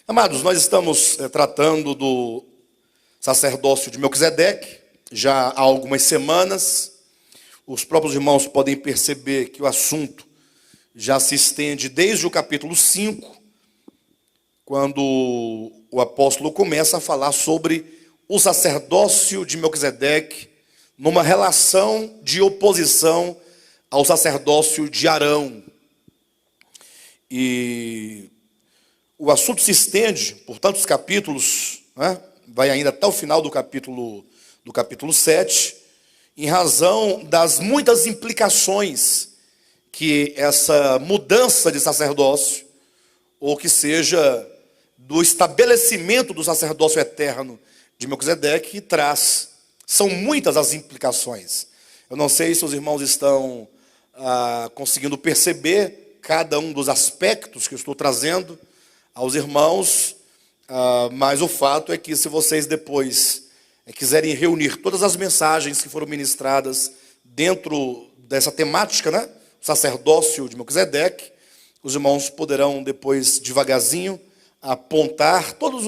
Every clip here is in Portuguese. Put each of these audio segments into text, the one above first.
Amados, nós estamos tratando do sacerdócio de Melquisedeque já há algumas semanas. Os próprios irmãos podem perceber que o assunto já se estende desde o capítulo 5, quando o apóstolo começa a falar sobre o sacerdócio de Melquisedeque numa relação de oposição ao sacerdócio de Arão. E o assunto se estende por tantos capítulos, né? Vai ainda até o final do capítulo 7, em razão das muitas implicações que essa mudança de sacerdócio, ou que seja, do estabelecimento do sacerdócio eterno de Melquisedeque traz. São muitas as implicações. Eu não sei se os irmãos estão conseguindo perceber cada um dos aspectos que eu estou trazendo aos irmãos, mas o fato é que se vocês depois quiserem reunir todas as mensagens que foram ministradas dentro dessa temática, né, sacerdócio de Melquisedeque, os irmãos poderão depois devagarzinho apontar todos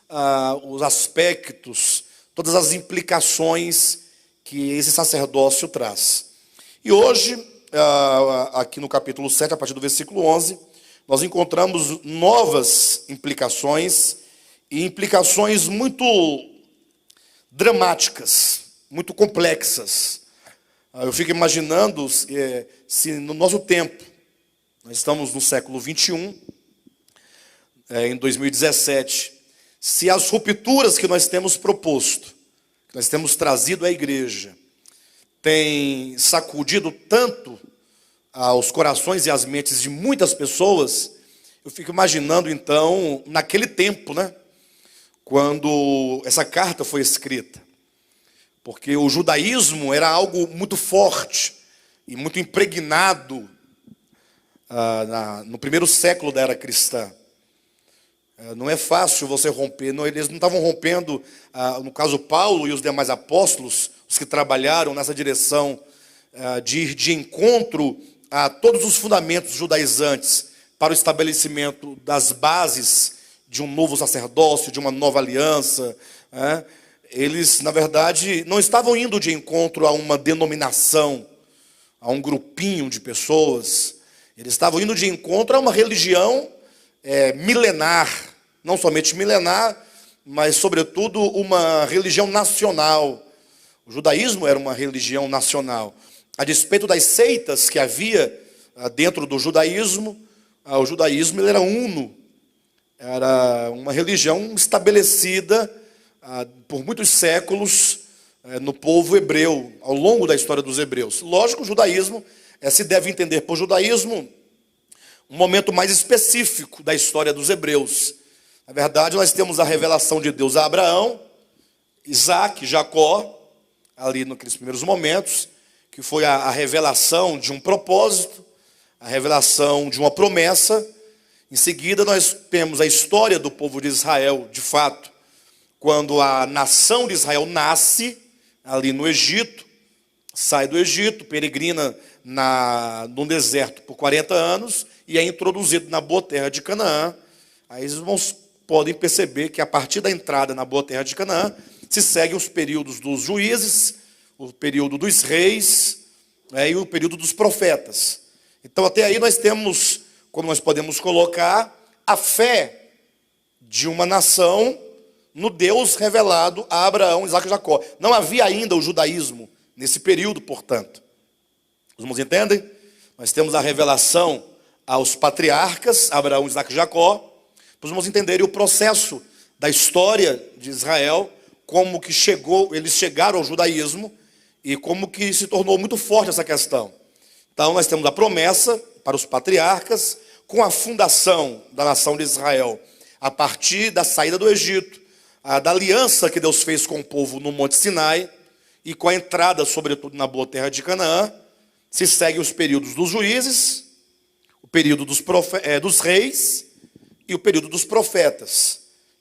os aspectos, todas as implicações que esse sacerdócio traz. E hoje, aqui no capítulo 7, a partir do versículo 11, nós encontramos novas implicações, e implicações muito dramáticas, muito complexas. Eu fico imaginando se no nosso tempo, nós estamos no século 21, em 2017, se as rupturas que nós temos proposto, que nós temos trazido à igreja, têm sacudido tanto aos corações e às mentes de muitas pessoas, eu fico imaginando então, naquele tempo, né, quando essa carta foi escrita, porque o judaísmo era algo muito forte e muito impregnado no primeiro século da era cristã. Não é fácil você romper, eles não estavam rompendo, no caso Paulo e os demais apóstolos, os que trabalharam nessa direção de ir de encontro a todos os fundamentos judaizantes para o estabelecimento das bases de um novo sacerdócio, de uma nova aliança. Eles, na verdade, não estavam indo de encontro a uma denominação, a um grupinho de pessoas. Eles estavam indo de encontro a uma religião milenar, não somente milenar, mas, sobretudo, uma religião nacional. O judaísmo era uma religião nacional. A despeito das seitas que havia dentro do judaísmo, o judaísmo ele era uno, era uma religião estabelecida por muitos séculos no povo hebreu, ao longo da história dos hebreus. Lógico, o judaísmo se deve entender por judaísmo um momento mais específico da história dos hebreus. Na verdade, nós temos a revelação de Deus a Abraão, Isaac, Jacó, ali naqueles primeiros momentos, que foi a revelação de um propósito, a revelação de uma promessa. Em seguida, nós temos a história do povo de Israel, de fato, quando a nação de Israel nasce ali no Egito, sai do Egito, peregrina no deserto por 40 anos e é introduzido na boa terra de Canaã. Aí os irmãos podem perceber que a partir da entrada na boa terra de Canaã se seguem os períodos dos juízes, o período dos reis e o período dos profetas. Então até aí nós temos, como nós podemos colocar, a fé de uma nação no Deus revelado a Abraão, Isaac e Jacó. Não havia ainda o judaísmo nesse período, portanto. Os irmãos entendem? Nós temos a revelação aos patriarcas, Abraão, Isaac e Jacó, para os irmãos entenderem o processo da história de Israel, como que eles chegaram ao judaísmo e como que se tornou muito forte essa questão. Então nós temos a promessa para os patriarcas, com a fundação da nação de Israel, a partir da saída do Egito, da aliança que Deus fez com o povo no Monte Sinai, e com a entrada, sobretudo, na boa terra de Canaã, se seguem os períodos dos juízes, o período dos reis e o período dos profetas.